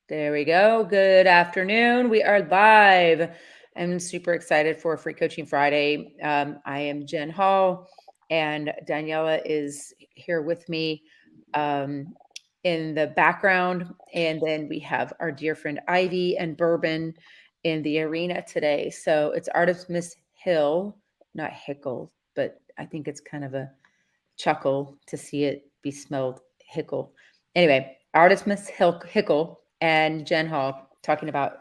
There we go. Good afternoon. We are live. I'm super excited for Free Coaching Friday. I am Jen Hall, and Daniela is here with me um, in the background. And then we have our dear friend Ivy and Bourbon in the arena today. So it's Artist Miss Hill, not Hickle, but I think it's kind of a chuckle to see it be smelled Hickle. Anyway, artist Miss Hickle and Jen Hall talking about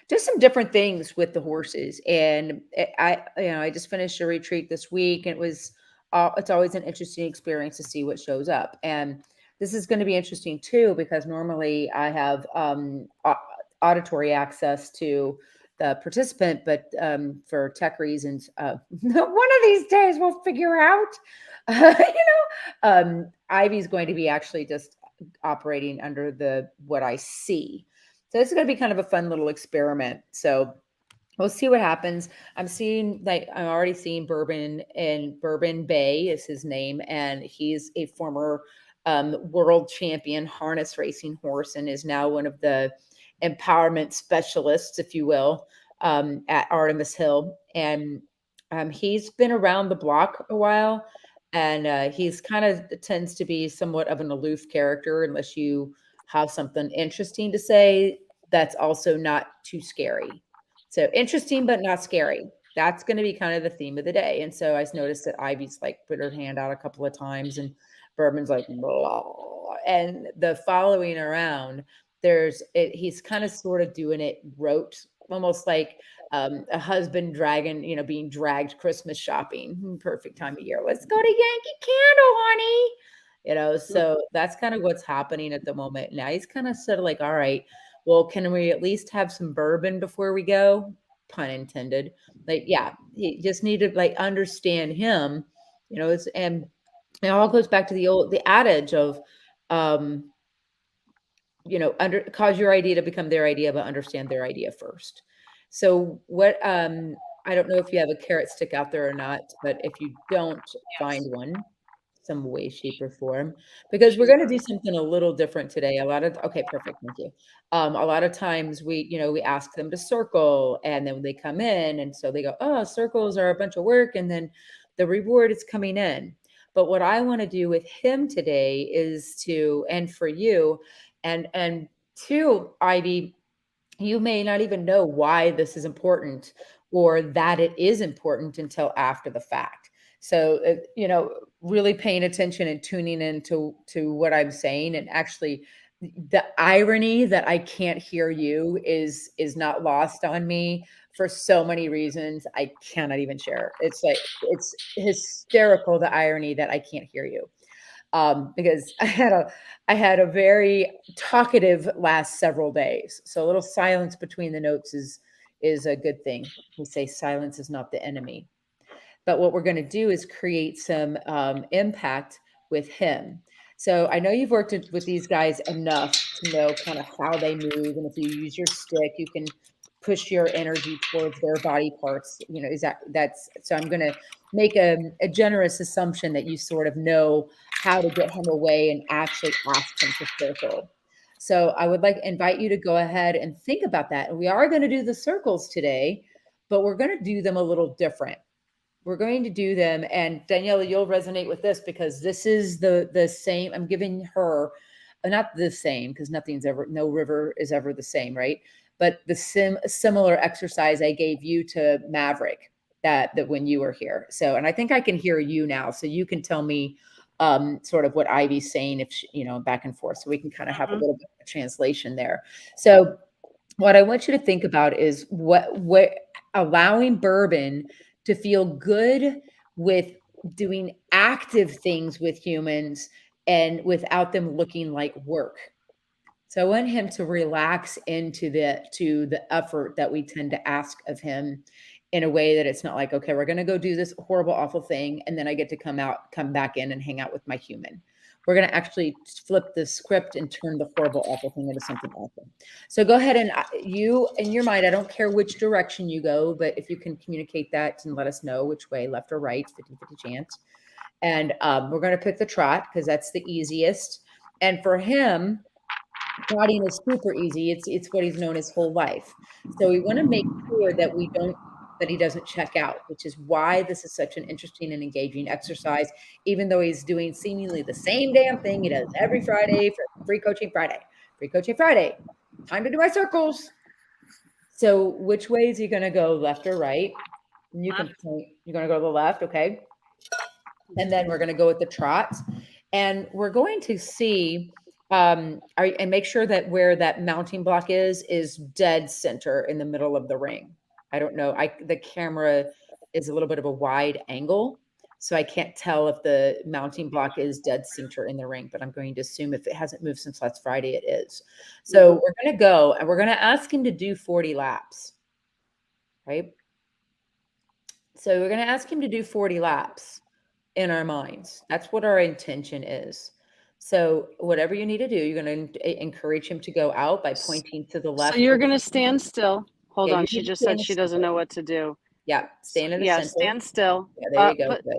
just some different things with the horses. And I just finished a retreat this week, and it's always an interesting experience to see what shows up. And this is going to be interesting too because normally I have auditory access to the participant, but for tech reasons, one of these days we'll figure out. Ivy's going to be actually just operating under the what I see. So this is going to be kind of a fun little experiment. So we'll see what happens. I'm already seeing Bourbon, and Bourbon Bay is his name, and he's a former world champion harness racing horse and is now one of the empowerment specialists, if you will, at Artemis Hill. And he's been around the block a while, and he's kind of tends to be somewhat of an aloof character unless you have something interesting to say that's also not too scary. So interesting, but not scary. That's going to be kind of the theme of the day. And so I noticed that Ivy's like put her hand out a couple of times, and Bourbon's like, blah. And the following around, he's kind of sort of doing it rote, almost like a husband being dragged Christmas shopping. Perfect time of year. Let's go to Yankee Candle, honey. So that's kind of what's happening at the moment. Now he's kind of sort of like, all right, well, can we at least have some bourbon before we go? Pun intended. Like, yeah, you just need to like understand him, and it all goes back to the adage of, um, under cause your idea to become their idea, but understand their idea first. So I don't know if you have a carrot stick out there or not, but if you don't, find one some way, shape, or form, because we're going to do something a little different today. Okay, perfect. Thank you. A lot of times we ask them to circle, and then they come in, and so they go, oh, circles are a bunch of work. And then the reward is coming in. But what I want to do with him today and for you, and two, Ivy, you may not even know why this is important or that it is important until after the fact. So, really paying attention and tuning into what I'm saying, and actually the irony that I can't hear you is not lost on me for so many reasons I cannot even share. It's hysterical, the irony that I can't hear you, because I had a very talkative last several days. So a little silence between the notes is a good thing. We say silence is not the enemy. But what we're going to do is create some impact with him. So I know you've worked with these guys enough to know kind of how they move, and if you use your stick, you can push your energy towards their body parts. Is that's so I'm going to make a generous assumption that you sort of know how to get him away and actually ask him to circle. So I would like to invite you to go ahead and think about that. And we are going to do the circles today, but we're going to do them a little different. We're going to do them, and Daniela, you'll resonate with this because this is the same. I'm giving her, not the same, because no river is ever the same, right? But the similar exercise I gave you to Maverick that when you were here. So, and I think I can hear you now, so you can tell me sort of what Ivy's saying, if back and forth, so we can kind of have a little bit of a translation there. So what I want you to think about is what allowing Bourbon to feel good with doing active things with humans and without them looking like work. So I want him to relax into the effort that we tend to ask of him, in a way that it's not like, okay, we're going to go do this horrible, awful thing, and then I get to come back in and hang out with my human. We're going to actually flip the script and turn the horrible, awful thing into something awful. So go ahead, and you, in your mind, I don't care which direction you go, but if you can communicate that and let us know which way, left or right, 50-50 chance. And we're going to pick the trot because that's the easiest. And for him, Trotting is super easy. It's what he's known his whole life. So we want to make sure that he doesn't check out, which is why this is such an interesting and engaging exercise, even though he's doing seemingly the same damn thing he does every Friday for free coaching Friday. Free coaching Friday. Time to do my circles. So which way is he going to go, left or right? And you can Left. point. You're going to go to the left, okay? And then we're going to go with the trots, and we're going to see and make sure that where that mounting block is dead center in the middle of the ring. I don't know. The camera is a little bit of a wide angle, so I can't tell if the mounting block is dead center in the ring, but I'm going to assume if it hasn't moved since last Friday, it is. So we're going to go and we're going to ask him to do 40 laps, right? So we're going to ask him to do 40 laps in our minds. That's what our intention is. So whatever you need to do, you're going to encourage him to go out by pointing to the So left. you're going to stand still. Hold Yeah, on. you She need to just stay in said the she doesn't center. know what to do. Yeah, So, stand in the yeah, center. stand still. Yeah, there you go. Put Good.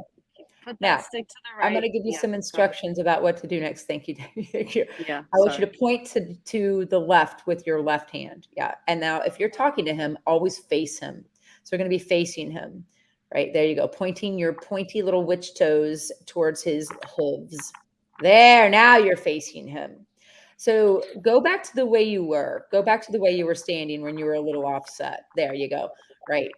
that Now, stick to the I'm going right. to give you Yeah, some got it. instructions about what to do next. Thank you. Thank you. Yeah, I want you sorry. to point to the left with your left hand. Yeah. And now if you're talking to him, always face him. So we're going to be facing him. Right. There you go. Pointing your pointy little witch toes towards his hooves. There. Now you're facing him. So go back to the way you were. Go back to the way you were standing when you were a little offset. There you go. Right.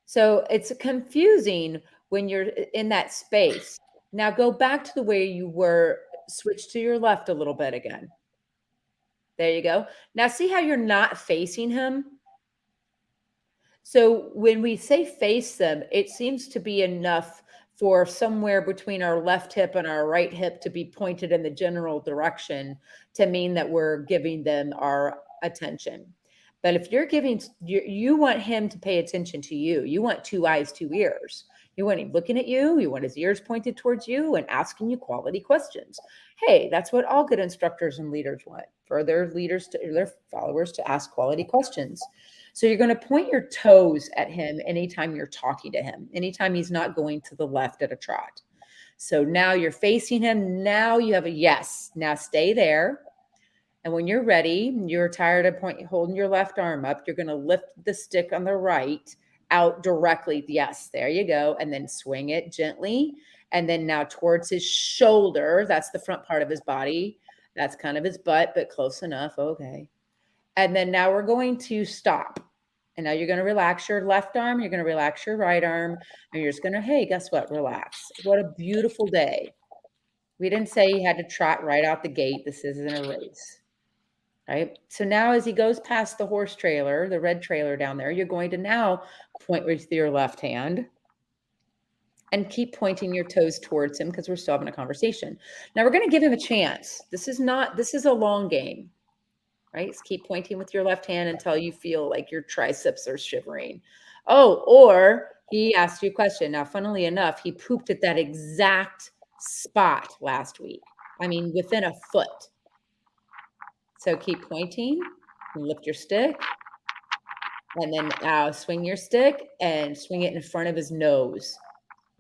So it's confusing when you're in that space. Now go back to the way you were, switch to your left a little bit again. There you go. Now see how you're not facing him? So when we say face them, it seems to be enough for somewhere between our left hip and our right hip to be pointed in the general direction to mean that we're giving them our attention. But if you're giving, you want him to pay attention to you. You want two eyes, two ears. You want him looking at you. You want his ears pointed towards you and asking you quality questions. Hey, that's what all good instructors and leaders want for their leaders to their followers to ask quality questions. So you're going to point your toes at him anytime you're talking to him, anytime he's not going to the left at a trot. So now you're facing him. Now you have a yes. Now stay there. And when you're ready, you're tired of holding your left arm up. You're going to lift the stick on the right out directly. Yes, there you go. And then swing it gently. And then now towards his shoulder. That's the front part of his body. That's kind of his butt, but close enough. Okay. And then now we're going to stop. And now you're going to relax your left arm. You're going to relax your right arm. And you're just going to, hey, guess what? Relax. What a beautiful day. We didn't say he had to trot right out the gate. This isn't a race. Right. So now as he goes past the horse trailer, the red trailer down there, you're going to now point with your left hand and keep pointing your toes towards him because we're still having a conversation. Now we're going to give him a chance. This is a long game. Right? So keep pointing with your left hand until you feel like your triceps are shivering. Oh, or he asked you a question. Now, funnily enough, he pooped at that exact spot last week. I mean, within a foot. So keep pointing and lift your stick. And then swing your stick and swing it in front of his nose.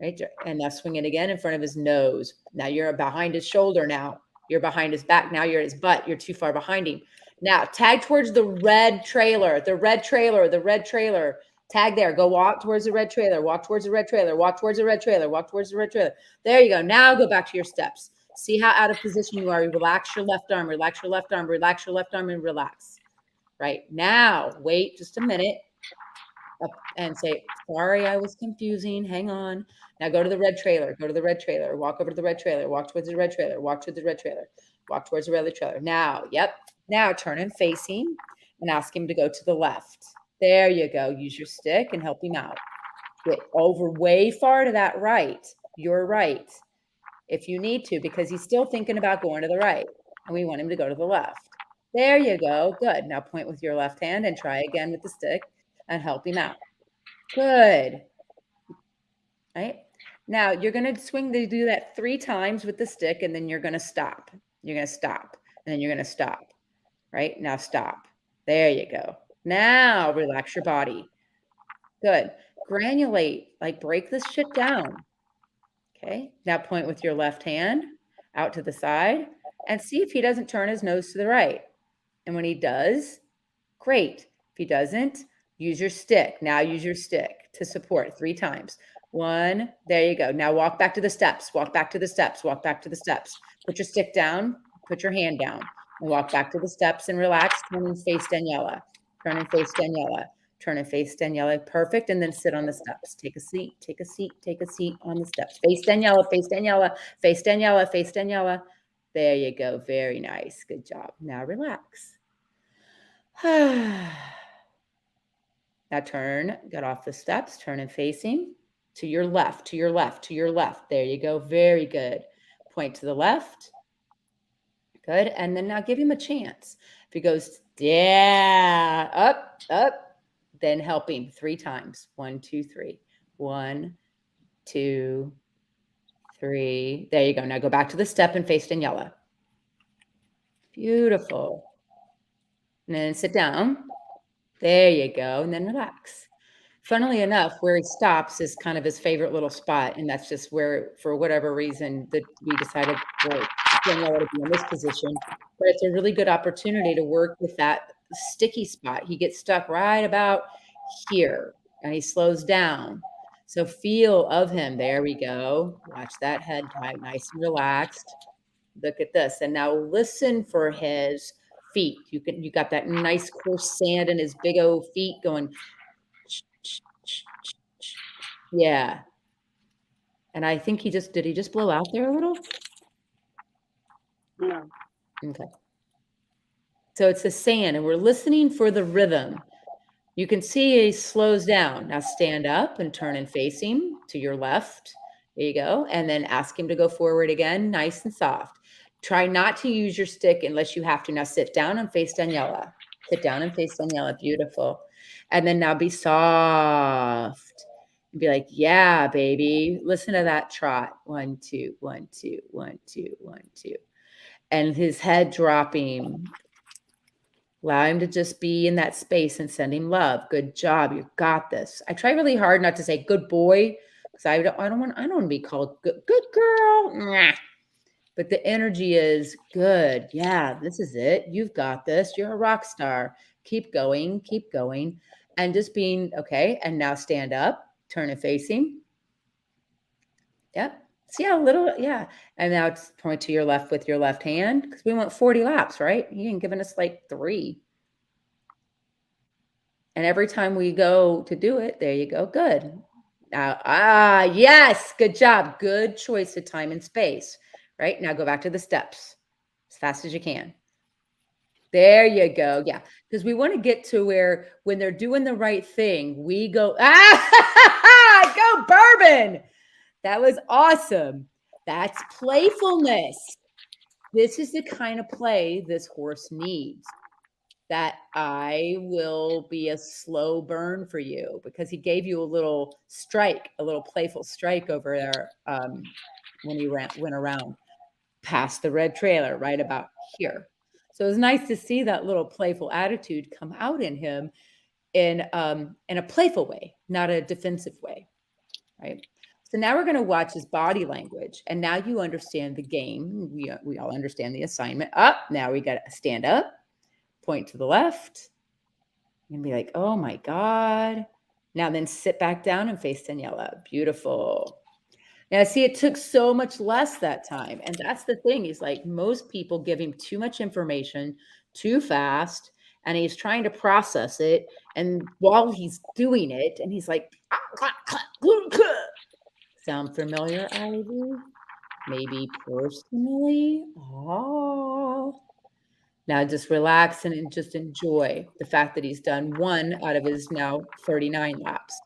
Right? And now swing it again in front of his nose. Now you're behind his shoulder now. You're behind his back. Now you're at his butt. You're too far behind him. Now tag towards the red trailer, the red trailer, the red trailer. Tag there. Go walk towards the red trailer. Walk towards the red trailer. Walk towards the red trailer. Walk towards the red trailer. There you go. Now go back to your steps. See how out of position you are. You relax your left arm. Relax your left arm. Relax your left arm and relax. Right now, wait just a minute and say, sorry, I was confusing. Hang on. Now go to the red trailer. Go to the red trailer. Walk over to the red trailer. Walk towards the red trailer. Walk to the red trailer. Walk towards the red trailer. Now, yep. Now turn and facing and ask him to go to the left. There you go. Use your stick and help him out. Get over way far to that right. You're right. If you need to, because he's still thinking about going to the right. And we want him to go to the left. There you go. Good. Now point with your left hand and try again with the stick and help him out. Good. Right? Now you're going to do that 3 times with the stick, and then you're going to stop. You're going to stop, and then you're going to stop. Right? Now stop. There you go. Now relax your body. Good. Granulate, like break this shit down. Okay. Now point with your left hand out to the side and see if he doesn't turn his nose to the right. And when he does, great. If he doesn't, use your stick. Now use your stick to support 3 times. 1, there you go. Now walk back to the steps, walk back to the steps, walk back to the steps. Put your stick down, put your hand down, and walk back to the steps and relax. Turn and face Daniela. Turn and face Daniela. Turn and face Daniela. Perfect. And then sit on the steps. Take a seat, take a seat, take a seat on the steps. Face Daniela, face Daniela, face Daniela, face Daniela. There you go. Very nice. Good job. Now relax. Now turn, get off the steps, turn and face him to your left, to your left, to your left. There you go. Very good. Point to the left. Good. And then now give him a chance. If he goes, yeah, up, up, then help him 3 times. 1, 2, 3. 1, 2, 3. There you go. Now go back to the step and face Daniela. Beautiful. And then sit down. There you go. And then relax. Funnily enough, where he stops is kind of his favorite little spot. And that's just where, for whatever reason, that we decided for Daniela to be in this position. But it's a really good opportunity to work with that sticky spot. He gets stuck right about here and he slows down. So feel of him. There we go. Watch that head tight, nice and relaxed. Look at this. And now listen for his feet. You got that nice coarse sand in his big old feet going. Yeah. And I think did he just blow out there a little? No. Okay. So it's the sand and we're listening for the rhythm. You can see he slows down. Now stand up and turn and face him to your left. There you go. And then ask him to go forward again, nice and soft. Try not to use your stick unless you have to. Now sit down and face Daniela. Sit down and face Daniela. Beautiful. And then now be soft. And be like, yeah, baby. Listen to that trot. 1, 2, 1, 2, 1, 2, 1, 2. And his head dropping. Allow him to just be in that space and send him love. Good job. You got this. I try really hard not to say good boy because I don't want to be called good girl. Nah. But the energy is good. Yeah, this is it. You've got this. You're a rock star. Keep going. Keep going. And just being okay. And now stand up, turn and face him. Yep. See how little, yeah. And now it's point to your left with your left hand because we want 40 laps, right? You ain't giving us like 3. And every time we go to do it, there you go. Good. Now, yes, good job. Good choice of time and space. Right now, go back to the steps as fast as you can. There you go. Yeah, because we want to get to where when they're doing the right thing, we go, go bourbon. That was awesome. That's playfulness. This is the kind of play this horse needs. That I will be a slow burn for you because he gave you a little strike, a little playful strike over there when he went around past the red trailer right about here. So it was nice to see that little playful attitude come out in him in a playful way, not a defensive way, right? So now we're going to watch his body language, and now you understand the game. We all understand the assignment. Up now we got to stand up. Point to the left and be like, oh my God. Now then sit back down and face Daniela. Beautiful. Now see, it took so much less that time. And that's the thing. He's like, most people give him too much information too fast. And he's trying to process it. And while he's doing it, and he's like, sound familiar, Ivy? Maybe personally? Oh. Now just relax and just enjoy the fact that he's done 1 out of his now 39 laps,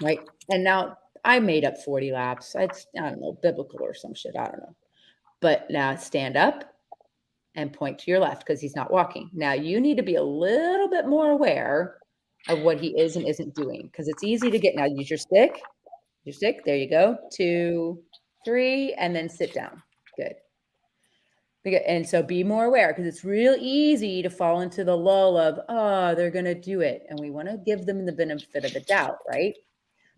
right? And now I made up 40 laps. It's, I don't know, biblical or some shit. I don't know. But now stand up and point to your left because he's not walking. Now you need to be a little bit more aware of what he is and isn't doing because it's easy to get. Now use your stick. Your stick. There you go. 2, 3, and then sit down. Good. And so be more aware because it's real easy to fall into the lull of, oh, they're going to do it. And we want to give them the benefit of the doubt, right?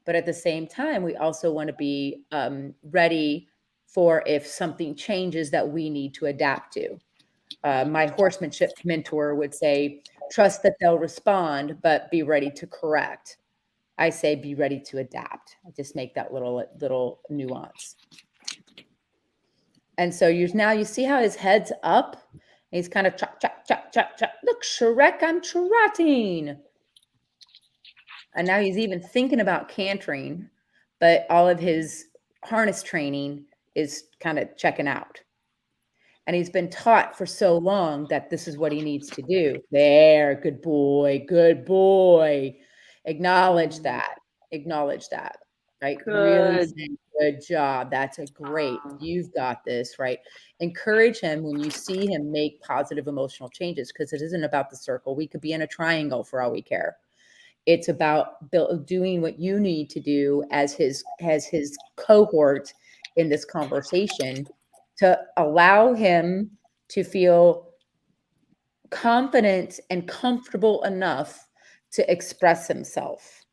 But at the same time, we also want to be ready for if something changes that we need to adapt to. my horsemanship mentor would say, trust that they'll respond, but be ready to correct. I say, be ready to adapt. I just make that little nuance. And so you see how his head's up? He's kind of chop, chop, chop, chop, chop. Look, Shrek, I'm trotting. And now he's even thinking about cantering, but all of his harness training is kind of checking out. And he's been taught for so long that this is what he needs to do. There, good boy, good boy. Acknowledge that. Acknowledge that, right? Really Good. say, good job. That's a great. You've got this, right? Encourage him when you see him make positive emotional changes, because it isn't about the circle. We could be in a triangle for all we care. It's about doing what you need to do as his cohort in this conversation to allow him to feel confident and comfortable enough to express himself,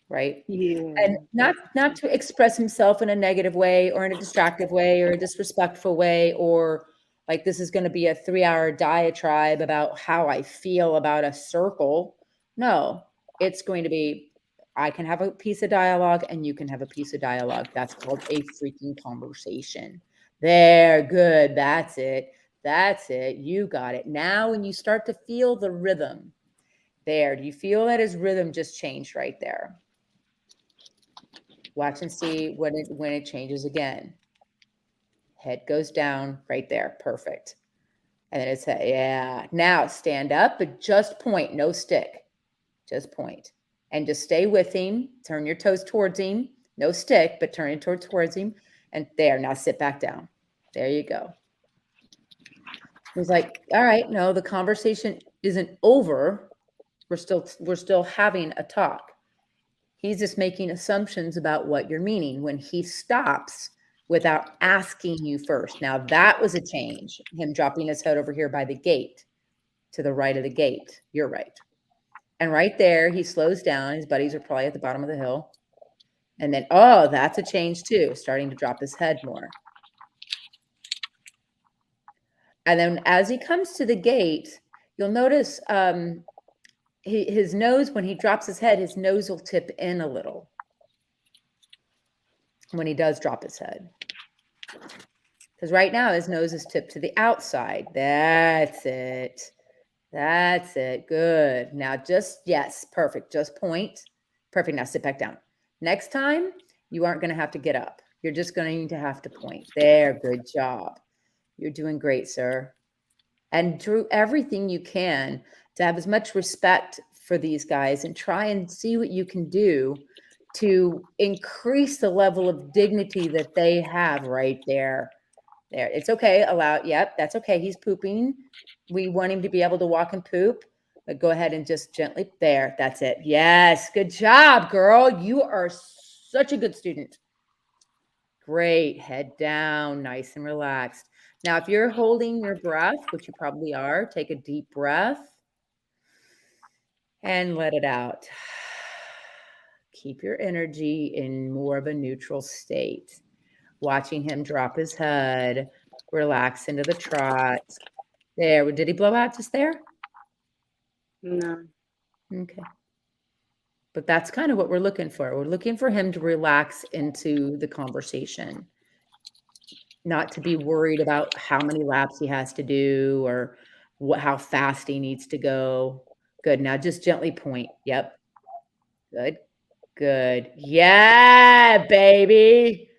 right? Yeah. And not to express himself in a negative way or in a distractive way or a disrespectful way, or like this is going to be a 3-hour diatribe about how I feel about a circle. No, it's going to be, I can have a piece of dialogue and you can have a piece of dialogue. That's called a freaking conversation. There, good. That's it. That's it. You got it. Now, when you start to feel the rhythm there, do you feel that his rhythm just changed right there? Watch and see when it changes again. Head goes down right there. Perfect. And then it's, yeah. Now stand up, but just point, no stick. Just point. And just stay with him. Turn your toes towards him. No stick, but turn it towards him. And there, now sit back down. There you go. He's like, all right, no, the conversation isn't over. We're still having a talk. He's just making assumptions about what you're meaning when he stops without asking you first. Now, that was a change, him dropping his head over here by the gate, to the right of the gate. You're right. And right there, he slows down. His buddies are probably at the bottom of the hill. And then, oh, that's a change too, starting to drop his head more. And then as he comes to the gate, you'll notice his nose, when he drops his head, his nose will tip in a little when he does drop his head. Because right now his nose is tipped to the outside. That's it. That's it. Good. Now yes, perfect. Just point. Perfect. Now sit back down. Next time, you aren't going to have to get up. You're just going to have to point. There. Good job. You're doing great, sir. And do everything you can to have as much respect for these guys and try and see what you can do to increase the level of dignity that they have right there. There. It's okay. Yep, that's okay. He's pooping. We want him to be able to walk and poop. But go ahead and just gently, there. That's it. Yes. Good job, girl. You are such a good student. Great. Head down, nice and relaxed. Now, if you're holding your breath, which you probably are, take a deep breath and let it out. Keep your energy in more of a neutral state. Watching him drop his head, relax into the trot. There. Did he blow out just there? No. Okay. But that's kind of what we're looking for. We're looking for him to relax into the conversation, not to be worried about how many laps he has to do or how fast he needs to go. Good. Now just gently point. Yep. Good. Good. Yeah, baby.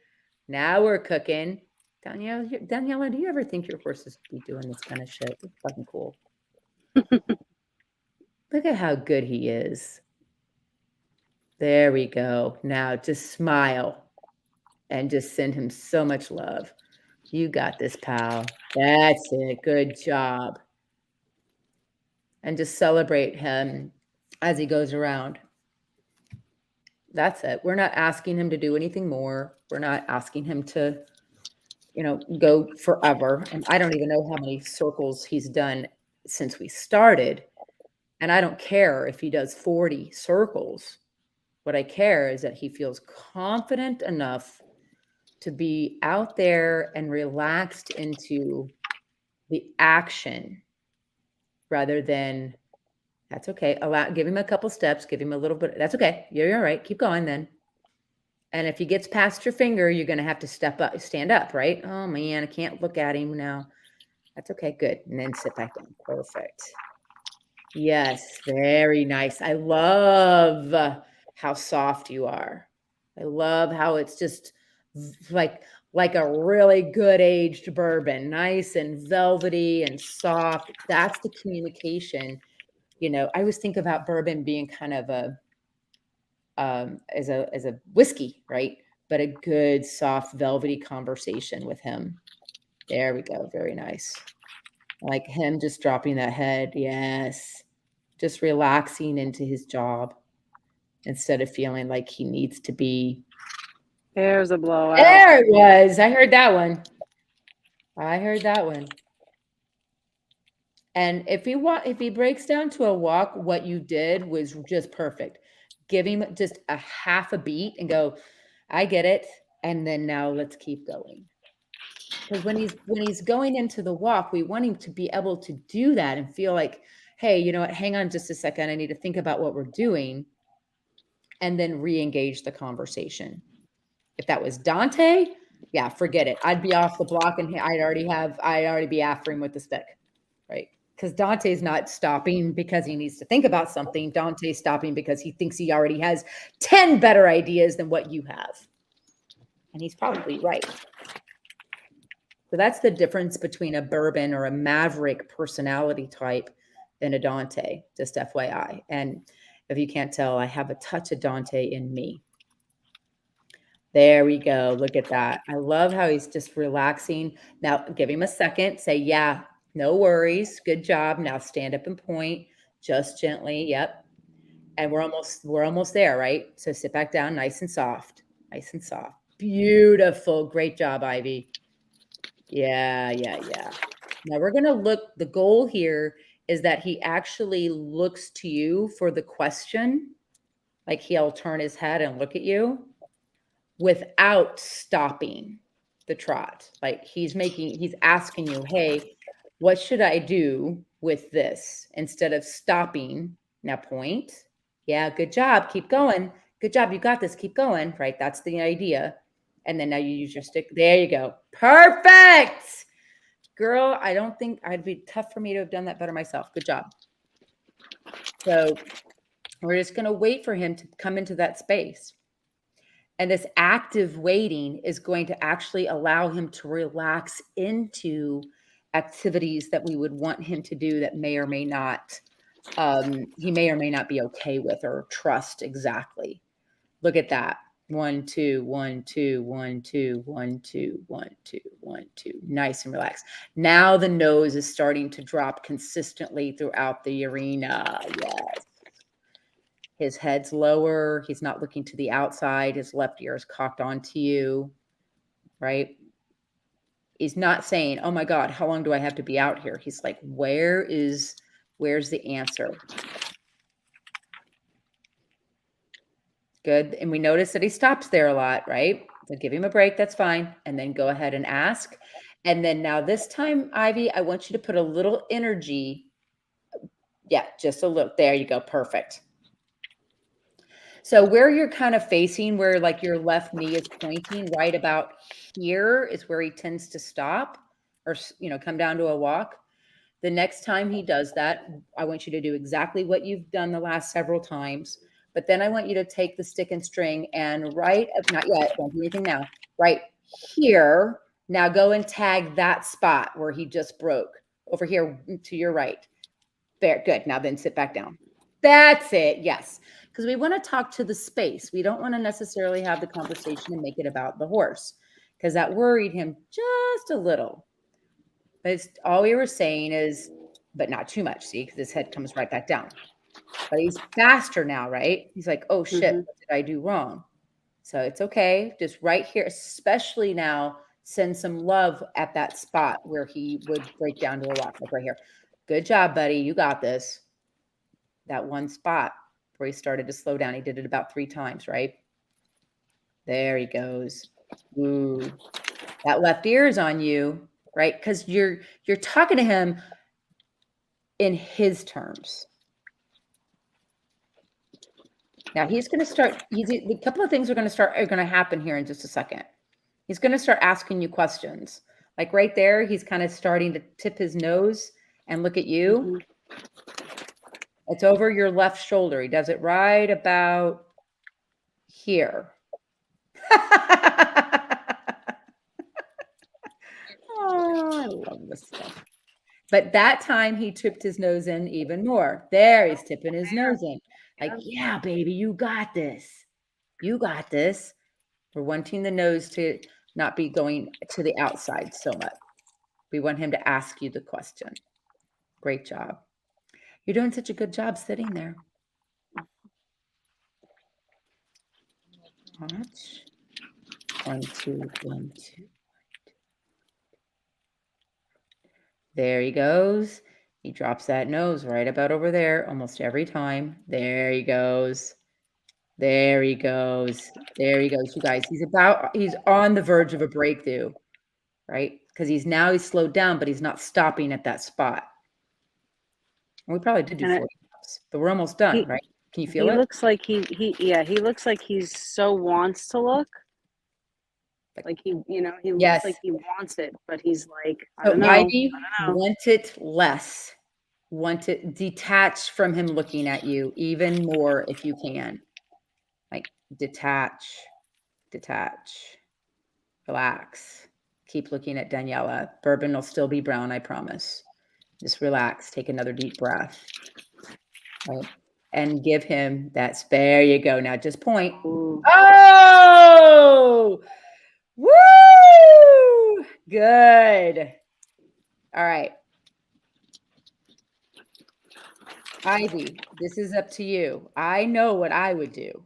Now we're cooking. Daniela, do you ever think your horses be doing this kind of shit? It's fucking cool. Look at how good he is. There we go. Now just smile and just send him so much love. You got this, pal. That's it. Good job. And just celebrate him as he goes around. That's it. We're not asking him to do anything more. We're not asking him to, go forever. And I don't even know how many circles he's done since we started. And I don't care if he does 40 circles. What I care is that he feels confident enough to be out there and relaxed into the action rather than that's okay. Give him a couple steps, give him a little bit. That's okay. You're all right. Keep going then. And if he gets past your finger, you're going to have to stand up, right? Oh man, I can't look at him now. That's okay. Good. And then sit back down. Perfect. Yes, very nice. I love how soft you are. I love how it's just like a really good aged bourbon, nice and velvety and soft. That's the communication. I always think about bourbon being kind of a as a whiskey, right? But a good soft velvety conversation with him. There we go. Very nice. Like him just dropping that head. Yes. Just relaxing into his job instead of feeling like he needs to be. There's a blowout. There it was. I heard that one. I heard that one. And if he breaks down to a walk, what you did was just perfect. Give him just a half a beat and go, I get it. And then now let's keep going. Because when he's going into the walk, we want him to be able to do that and feel like, hey, you know what, hang on just a second. I need to think about what we're doing and then re-engage the conversation. If that was Dante, yeah, forget it. I'd be off the block and I'd already be after him with the stick, right? Because Dante's not stopping because he needs to think about something. Dante's stopping because he thinks he already has 10 better ideas than what you have. And he's probably right. So that's the difference between a bourbon or a maverick personality type and a Dante, just FYI. And if you can't tell, I have a touch of Dante in me. There we go. Look at that. I love how he's just relaxing. Now give him a second. Say, yeah, no worries. Good job. Now stand up and point just gently. Yep. And we're almost there, right? So sit back down, nice and soft. Nice and soft. Beautiful. Great job, Ivy. Yeah. Now we're going to look, the goal here is that he actually looks to you for the question. Like he'll turn his head and look at you without stopping the trot. Like he's asking you, hey, what should I do with this? Instead of stopping, now point. Yeah, good job. Keep going. Good job. You got this. Keep going. Right. That's the idea. And then now you use your stick. There you go. Perfect. Girl, I don't think I'd be tough for me to have done that better myself. Good job. So we're just going to wait for him to come into that space. And this active waiting is going to actually allow him to relax into activities that we would want him to do that may or may not, he may or may not be okay with or trust exactly. Look at that. 1, 2, 1, 2, 1, 2, 1, 2, 1, 2, 1, 2. Nice and relaxed. Now the nose is starting to drop consistently throughout the arena. Yes. His head's lower. He's not looking to the outside. His left ear is cocked onto you, right? He's not saying, oh my God, how long do I have to be out here? He's like, where's the answer? Good. And we notice that he stops there a lot, right? So give him a break. That's fine. And then go ahead and ask. And then now this time, Ivy, I want you to put a little energy. Yeah, just a little. There you go. Perfect. So where you're kind of facing, where like your left knee is pointing, right about here is where he tends to stop or, come down to a walk. The next time he does that, I want you to do exactly what you've done the last several times. But then I want you to take the stick and string and not yet, don't do anything now, right here. Now go and tag that spot where he just broke over here to your right. There, good. Now then sit back down. That's it. Yes. Because we want to talk to the space. We don't want to necessarily have the conversation and make it about the horse because that worried him just a little. But all we were saying is, but not too much, see, because his head comes right back down. But he's faster now, right? He's like, oh shit, what did I do wrong? So it's okay. Just right here, especially now, send some love at that spot where he would break down to a walk, like right here. Good job, buddy. You got this. That one spot where he started to slow down. He did it about 3 times, right? There he goes. Ooh, that left ear is on you. right? Because you're talking to him in his terms. Now he's going to start. A couple of things are going to happen here in just a second. He's going to start asking you questions. Like right there, he's kind of starting to tip his nose and look at you. It's over your left shoulder. He does it right about here. Oh, I love this stuff. But that time he tipped his nose in even more. There, he's tipping his nose in. Like, yeah, baby, you got this. You got this. We're wanting the nose to not be going to the outside so much. We want him to ask you the question. Great job. You're doing such a good job sitting there. Watch. 1, 2, 1, 2. There he goes. He drops that nose right about over there almost every time. There he goes. There he goes. There he goes. You guys, he's on the verge of a breakthrough, right? Because he's slowed down, but he's not stopping at that spot. And we probably did do 40 laps, but we're almost done, right? Can you feel it? He looks like he looks like he's so wants to look. Like he Yes. looks like he wants it, but he's like, I So don't know. Ivy, want it less. Want it detach from him looking at you even more if you can. Like detach, relax. Keep looking at Daniela. Bourbon will still be brown, I promise. Just relax. Take another deep breath. Right? And give him that. There you go. Now just point. Ooh. Oh! Woo! Good. All right. Ivy, this is up to you. I know what I would do,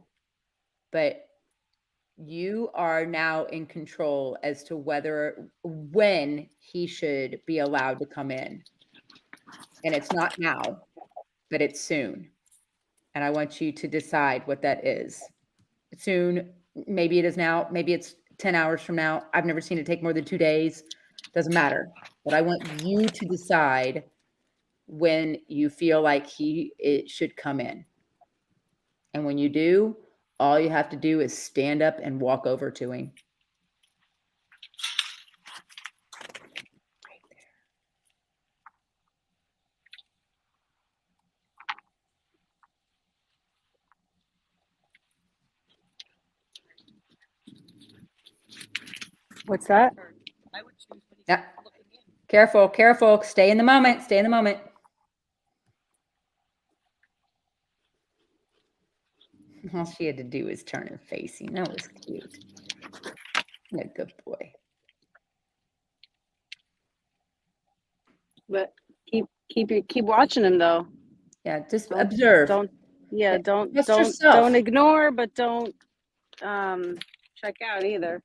but you are now in control as to when he should be allowed to come in. And it's not now, but it's soon. And I want you to decide what that is. Soon, maybe it is now, maybe it's 10 hours from now. I've never seen it take more than 2 days. Doesn't matter. But I want you to decide when you feel like it should come in. And when you do, all you have to do is stand up and walk over to him. Right there. What's that? Yeah. Careful. Stay in the moment. All she had to do was turn and face him. That was cute. What a good boy. But keep watching him though. Yeah, just observe. Don't yourself. Don't ignore, but don't check out either.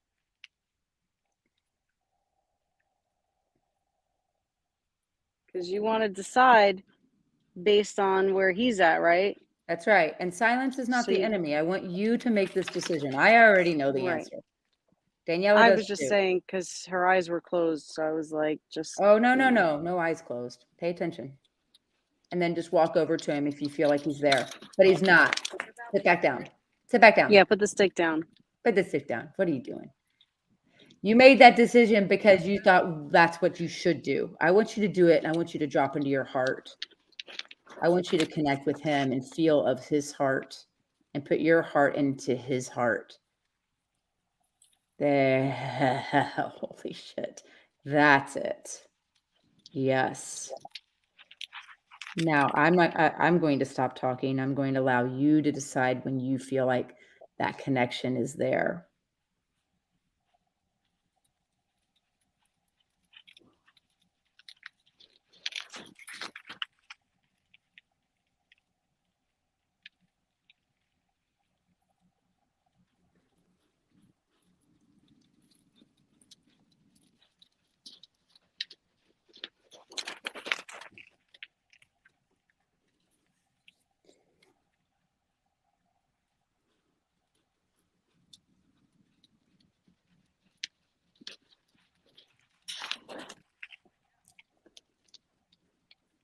Because you want to decide based on where he's at, right? That's right. And silence is not the enemy. I want you to make this decision. I already know the answer. Daniela I does was just too. saying because her eyes were closed, so I was like, just. Oh, no eyes closed. Pay attention. And then just walk over to him if you feel like he's there. But he's not. Sit back down. Yeah, put the stick down. Put the stick down. What are you doing? You made that decision because you thought that's what you should do. I want you to do it, and I want you to drop into your heart. I want you to connect with him and feel of his heart and put your heart into his heart. There. Holy shit. That's it. Yes. Now, I'm going to stop talking. I'm going to allow you to decide when you feel like that connection is there.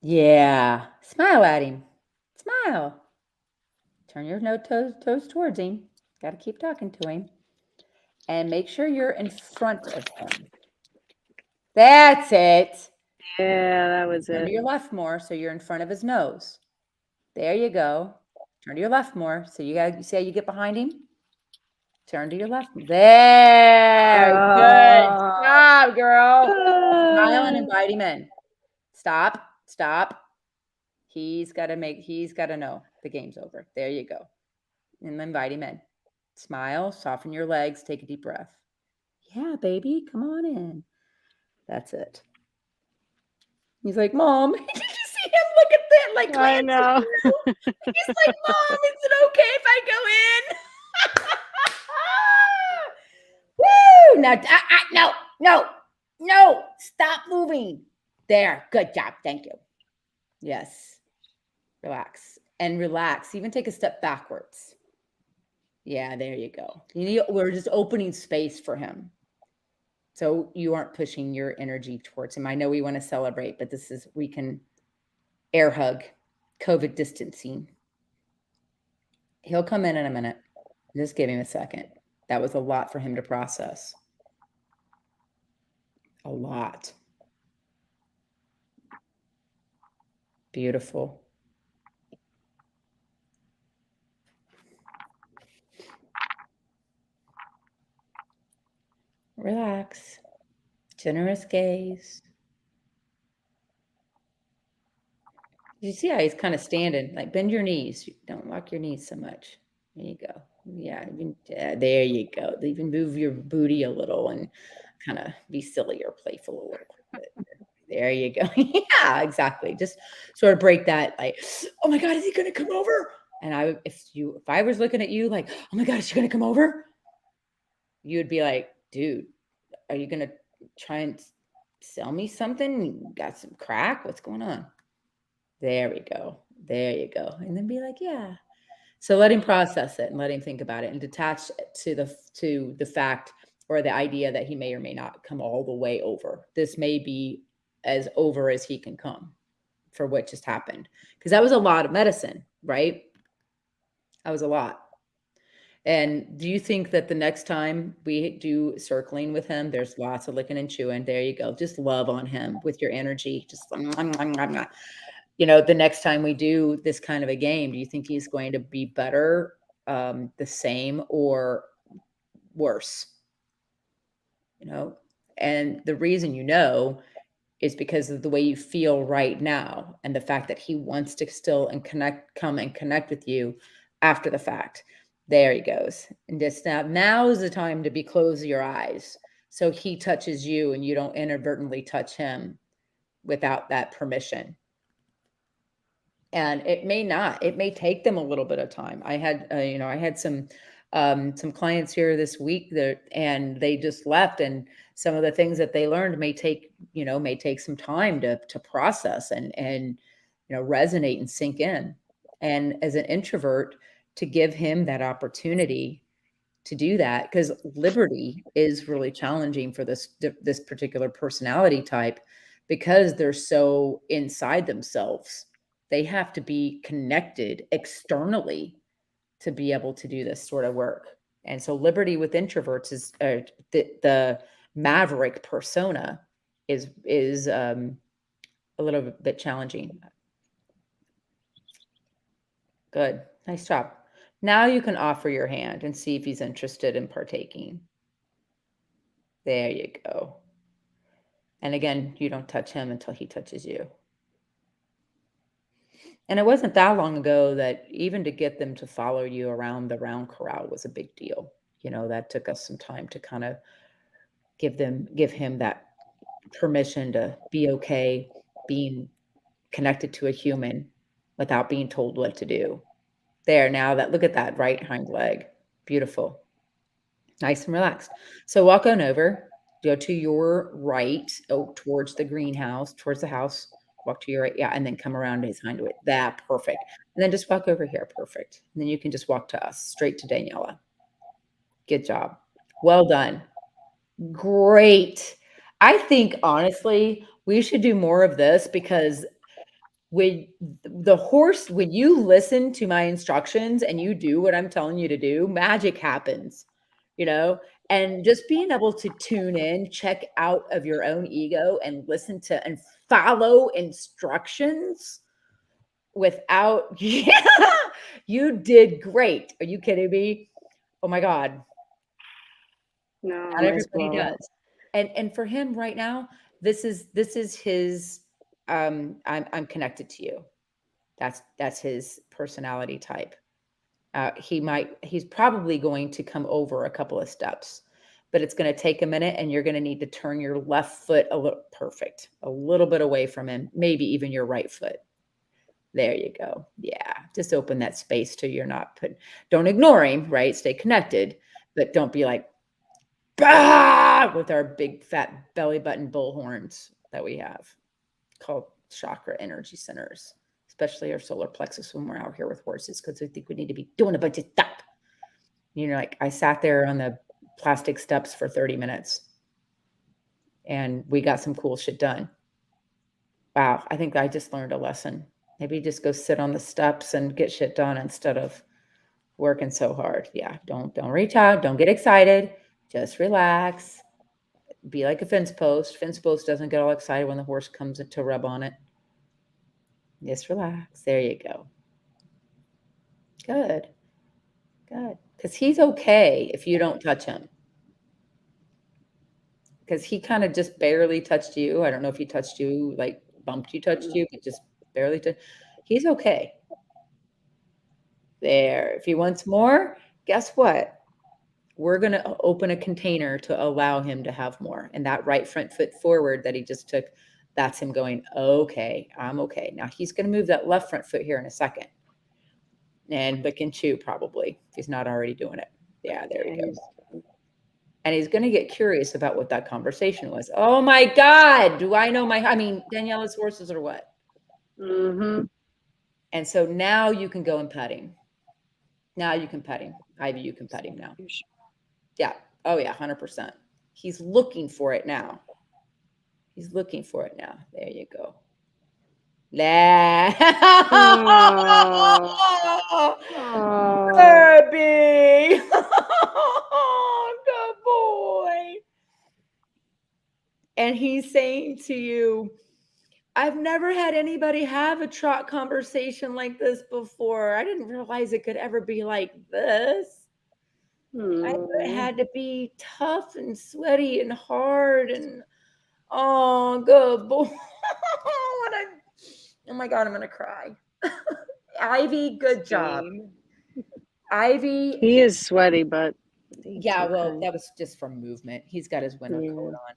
Yeah. Smile at him. Smile. Turn your toes towards him. Got to keep talking to him. And make sure you're in front of him. That's it. Yeah, that was Turn to it. your left more so you're in front of his nose. There you go. Turn to your left more. So you see how you get behind him? Turn to your left. There. Good Oh. job, girl. Smile and invite him in. Stop. Stop. He's got to know the game's over. There you go. And invite him in. Smile, soften your legs, take a deep breath. Yeah, baby, come on in. That's it. He's like, Mom, did you see him look at that, like I glance at know. you? He's like, Mom, is it okay if I go in? Woo! Now, no, no, no, stop moving. There, good job. Thank you. Yes, relax and relax. Even take a step backwards. Yeah, there you go. We're just opening space for him. So you aren't pushing your energy towards him. I know we want to celebrate, but we can air hug, COVID distancing. He'll come in a minute. Just give him a second. That was a lot for him to process. A lot. Beautiful. Relax. Generous gaze. You see how he's kind of standing, like bend your knees. Don't lock your knees so much. There you go. Yeah, there you go. Even move your booty a little and kind of be silly or playful a little bit. There you go. Yeah, exactly. Just sort of break that, like, oh my God, is he gonna come over? And if I was looking at you like, oh my God, is she gonna come over? You'd be like, dude, are you gonna try and sell me something? You got some crack? What's going on? There we go. There you go. And then be like, yeah. So let him process it and let him think about it and detach to the fact or the idea that he may or may not come all the way over. This may be as over as he can come for what just happened. Because that was a lot of medicine, right? That was a lot. And do you think that the next time we do circling with him, there's lots of licking and chewing? There you go. Just love on him with your energy. Just the next time we do this kind of a game, do you think he's going to be better, the same, or worse? You know, and the reason is because of the way you feel right now and the fact that he wants to still come and connect with you after the fact. There he goes. And just now is the time to be close your eyes so he touches you and you don't inadvertently touch him without that permission. And it may take them a little bit of time. I had some clients here this week and they just left, and some of the things that they learned may take some time to process and resonate and sink in. And as an introvert, to give him that opportunity to do that, because liberty is really challenging for this particular personality type, because they're so inside themselves. They have to be connected externally to be able to do this sort of work. And so liberty with introverts is the maverick persona is a little bit challenging. Good. Nice job. Now you can offer your hand and see if he's interested in partaking. There you go. And again, you don't touch him until he touches you. And it wasn't that long ago that even to get them to follow you around the round corral was a big deal. That took us some time to kind of give him that permission to be okay being connected to a human without being told what to do. There, now that look at that right hind leg. Beautiful. Nice and relaxed. So walk on over, go to your right, towards the greenhouse, towards the house. Walk to your right, yeah, and then come around his hind leg. That perfect. And then just walk over here, perfect. And then you can just walk to us, straight to Daniela. Good job. Well done. Great. I think honestly, we should do more of this because when the horse, when you listen to my instructions and you do what I'm telling you to do, magic happens, you know? And just being able to tune in, check out of your own ego and listen to and follow instructions without, yeah, you did great. Are you kidding me? Oh my God. No, Not nice everybody blowout. does. And for him right now, this is his I'm connected to you. That's his personality type. He's probably going to come over a couple of steps, but it's going to take a minute and you're going to need to turn your left foot a little bit away from him, maybe even your right foot. There you go. Yeah. Just open that space to you're not put, don't ignore him, right? Stay connected, but don't be like, bah! With our big fat belly button bull horns that we have called chakra energy centers, especially our solar plexus when we're out here with horses, because we think we need to be doing a bunch of stuff. You know, like I sat there on the plastic steps for 30 minutes and we got some cool shit done. Wow, I think I just learned a lesson. Maybe just go sit on the steps and get shit done instead of working so hard. Yeah, don't reach out, don't get excited, just relax. Be like a fence post. Fence post doesn't get all excited when the horse comes to rub on it. Just relax. There you go. Good. Good. Because he's okay if you don't touch him. Because he kind of just barely touched you. I don't know if he touched you, like bumped you, touched you, but just barely touched. He's okay. There. If he wants more, guess what? We're going to open a container to allow him to have more. And that right front foot forward that he just took, that's him going, okay, I'm okay. Now he's going to move that left front foot here in a second and lick and chew probably if he's not already doing it. Yeah, there Yeah, you go. And he's going to get curious about what that conversation was. Oh my God, do I know I mean, Daniela's horses or what? Mm-hmm. And so now you can go and pet him. Now you can pet him. Ivy, you can pet him now. Yeah. Oh yeah, 100%. He's looking for it now. He's looking for it now. There you go. Oh. Oh. Kirby. Good boy. And he's saying to you, I've never had anybody have a trot conversation like this before. I didn't realize it could ever be like this. I thought it had to be tough and sweaty and hard and oh, good boy. Oh my God, I'm gonna cry. Ivy, good job. Ivy, He is sweaty, but it's yeah, well, okay. that was just from movement. He's got his winter coat Yeah. on.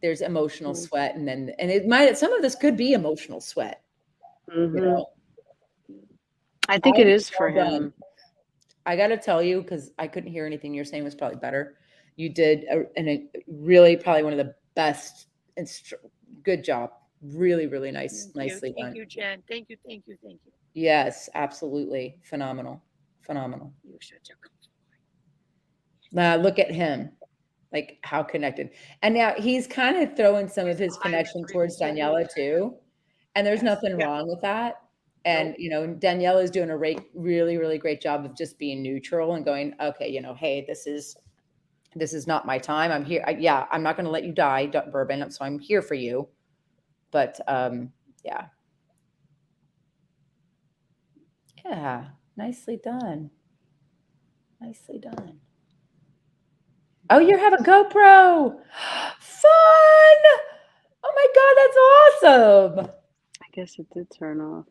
There's emotional sweat, and then it might some of this could be emotional sweat, you Mm-hmm. know. I think it Ivy, is for well done. him. I gotta tell you, because I couldn't hear anything you're saying was probably better. You did a really probably one of the best. Good job. Really, really nice, nicely done. Thank you, Jen. Thank you, thank you, thank you. Yes, absolutely. Phenomenal. Phenomenal. You're such a Look at him, like how connected. And now he's kind of throwing some of his connection towards Daniela too. And there's nothing wrong with that. And, you know, Daniela is doing a really, really great job of just being neutral and going, okay, you know, hey, this is not my time. I'm here. Yeah, I'm not going to let you die, Bourbon. So I'm here for you. But yeah. Yeah, nicely done. Nicely done. Oh, you have a GoPro. Fun. Oh my God, that's awesome. I guess it did turn off.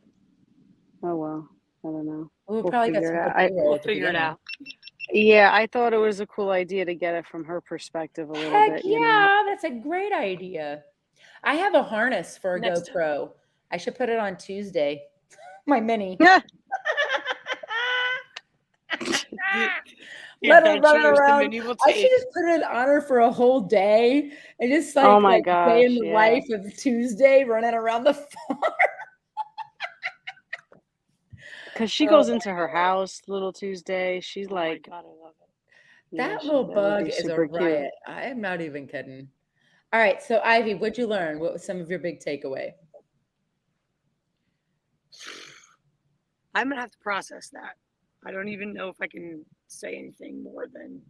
Oh well. I don't know. Well, we We'll probably got figure some it more out. B-roll We'll at the figure it beginning. out. Yeah, I thought it was a cool idea to get it from her perspective a little Heck bit, you know. yeah, that's a great idea. I have a harness for a Next time. GoPro. I should put it on Tuesday. My mini. Let her run around. I should just put it on her for a whole day and just Oh like my day in gosh, the yeah. life of Tuesday running around the farm. Because she goes into her house little Tuesday. She's Oh my like, God, I love it. yeah, That little that would bug be is a super cute. riot. I am not even kidding. All right, so Ivy, what'd you learn? What was some of your big takeaway? I'm gonna have to process that. I don't even know if I can say anything more than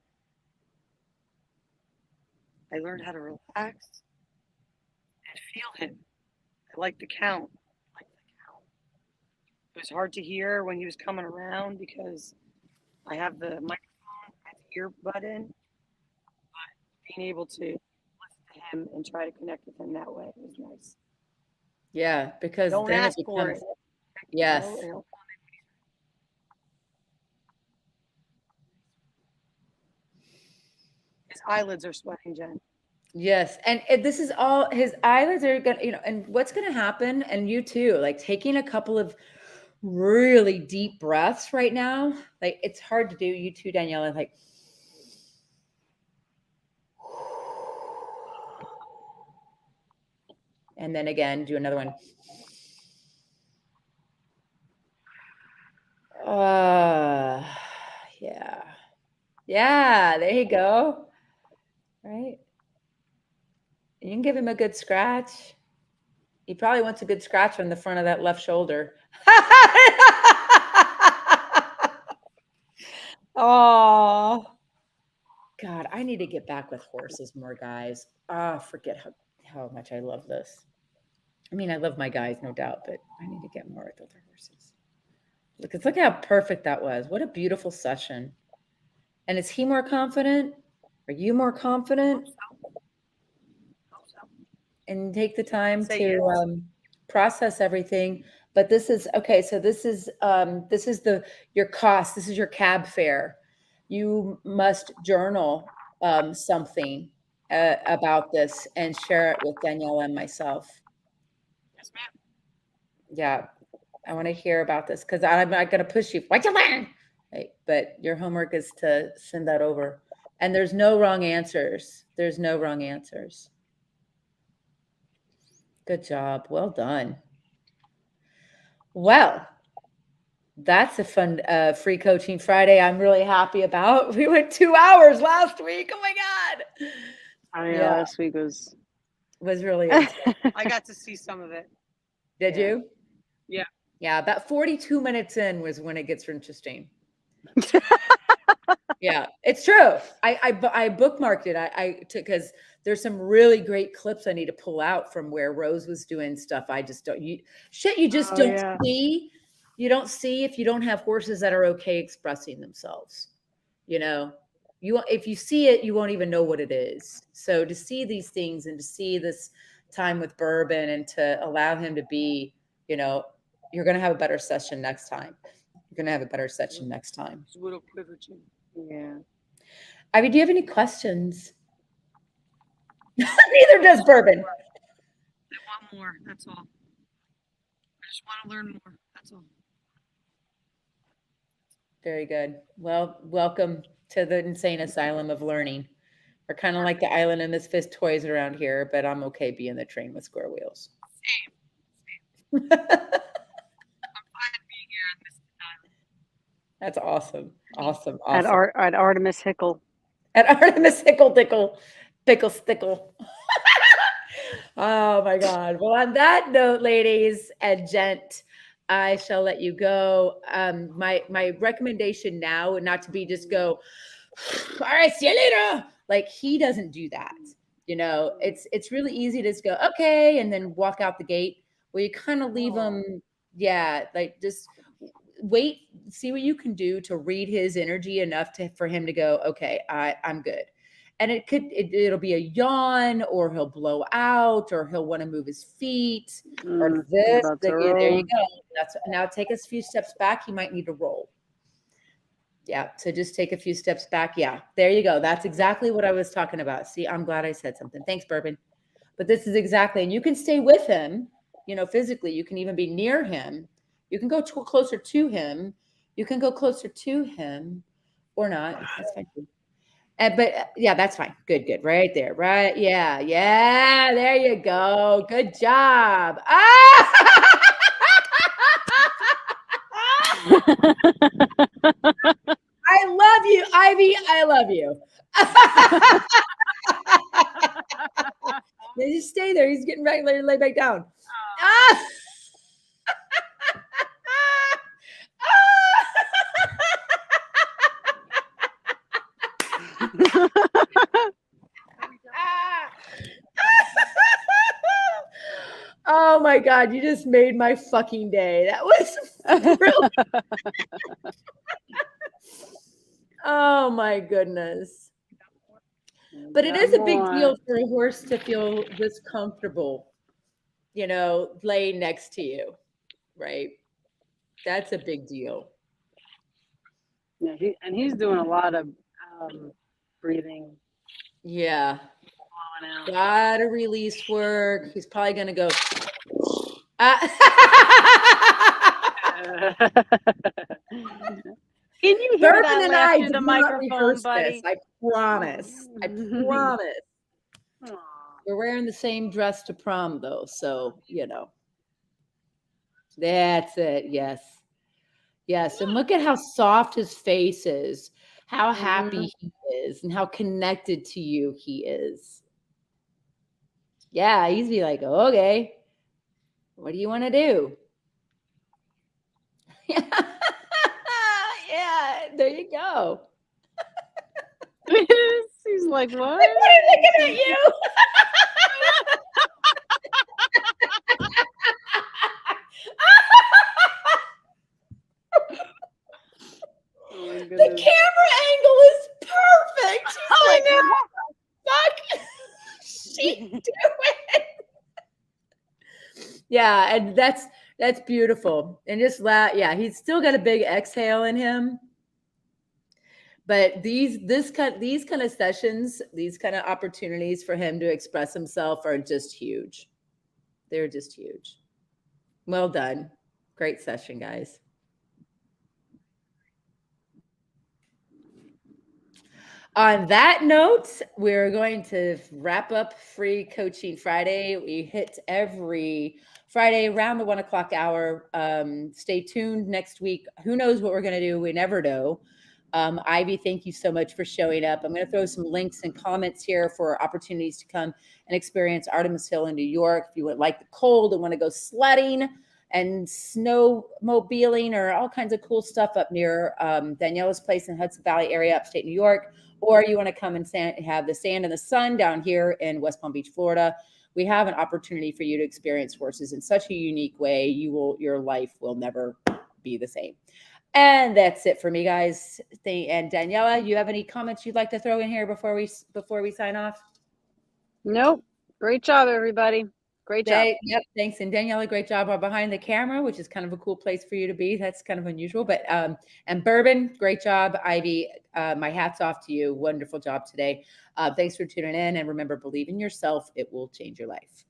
I learned how to relax and feel him. I like the count. I like the count. It was hard to hear when he was coming around because I have the microphone at the earbud in. Being able to listen to him and try to connect with him that way was nice. Yeah, because Don't then it ask for becomes, it. yes. His eyelids are sweating, Jen. Yes, and this is all his eyelids are gonna, and what's gonna happen, and you too, like taking a couple of really deep breaths right now. Like it's hard to do. You too, Daniela. Like, and then again, do another one. Yeah, yeah. There you go. Right. You can give him a good scratch. He probably wants a good scratch on the front of that left shoulder. Oh, God, I need to get back with horses more, guys. Ah, forget how much I love this. I mean, I love my guys, no doubt, but I need to get more with other horses. Because look how perfect that was. What a beautiful session. And is he more confident? Are you more confident? And take the time Say to yes. process everything. But this is okay. So this is your cost. This is your cab fare. You must journal something about this and share it with Daniela and myself. Yes, ma'am. Yeah, I want to hear about this because I'm not going to push you. What you learn? Right? But your homework is to send that over. And there's no wrong answers. There's no wrong answers. Good job. Well done. Well, that's a fun free coaching Friday. I'm really happy about. We went 2 hours last week. Oh my God. I Yeah, last week was. was really insane. I got to see some of it. Did Yeah. you? Yeah. Yeah, about 42 minutes in was when it gets interesting. Yeah, it's true. I bookmarked it. I took because there's some really great clips I need to pull out from where Rose was doing stuff. I just don't you just Oh, don't yeah. see. You don't see if you don't have horses that are okay expressing themselves. You know, if you see it, you won't even know what it is. So to see these things and to see this time with Bourbon and to allow him to be, you're going to have a better session next time. You're going to have a better session next time. His little quiver, Jen. Yeah. Ivy, do you have any questions? Neither does Bourbon. I want more. That's all. I just want to learn more. That's all. Very good. Well, welcome to the insane asylum of learning. We're kind of like the island of misfit toys around here, but I'm okay being the train with square wheels. Same. I'm fine being here on this island. That's awesome. Awesome. At Awesome. at Artemis Hickle. At Artemis Hickle Dickle, Pickle Stickle. Oh my God. Well, on that note, ladies and gent, I shall let you go. My recommendation now, and not to be just go, all right, see you later. Like he doesn't do that. It's really easy to just go, okay, and then walk out the gate. Where you kind of leave them, yeah, like just wait, see what you can do to read his energy enough for him to go, okay, I'm good. And it'll be a yawn, or he'll blow out, or he'll want to move his feet, or this. About to There you roll. go. Now take us a few steps back. He might need to roll. Yeah. So just take a few steps back. Yeah. There you go. That's exactly what I was talking about. See, I'm glad I said something. Thanks, Bourbon. But this is exactly, and you can stay with him, physically. You can even be near him. You can go closer to him. You can go closer to him or not. That's fine. But yeah, that's fine. Good, good. Right there. Right. Yeah. Yeah. There you go. Good job. Ah! I love you, Ivy. I love you. Yeah, just stay there. He's getting ready to lay back down. Ah! my God, you just made my fucking day. That was really. Oh my goodness. But it is a big deal for a horse to feel this comfortable, laying next to you, right? That's a big deal. Yeah, he's doing a lot of breathing. Yeah. Blowing out. A lot of release work. He's probably going to go. Can you hear Bourbon that and laugh I through did the not microphone, rehearse buddy? this. I promise. I promise. Aw. We're wearing the same dress to prom, though. So, that's it. Yes. Yes. And look at how soft his face is, how happy he is, and how connected to you he is. Yeah. He's be like, okay, what do you want to do? Yeah. There you go. He's like, what? What are you looking at you? Oh my The goodness. camera angle is perfect. She's like, know. what the fuck? She doing? Yeah, and that's beautiful. And just yeah, he's still got a big exhale in him. But these kind of sessions, these kind of opportunities for him to express himself are just huge. They're just huge. Well done. Great session, guys. On that note, we're going to wrap up Free Coaching Friday. We hit every Friday around the 1:00 hour. Stay tuned next week. Who knows what we're going to do? We never know. Ivy, thank you so much for showing up. I'm going to throw some links and comments here for opportunities to come and experience Artemis Hill in New York. If you would like the cold and want to go sledding and snowmobiling or all kinds of cool stuff up near Daniela's place in Hudson Valley area, upstate New York, or you want to come and have the sand and the sun down here in West Palm Beach, Florida, we have an opportunity for you to experience horses in such a unique way. Your life will never be the same. And that's it for me, guys. And Daniela, you have any comments you'd like to throw in here before we sign off? Nope. Great job, everybody. Great job. Yep, thanks. And Daniela, great job behind the camera, which is kind of a cool place for you to be. That's kind of unusual. But and Bourbon, great job. Ivy, my hat's off to you. Wonderful job today. Thanks for tuning in. And remember, believe in yourself. It will change your life.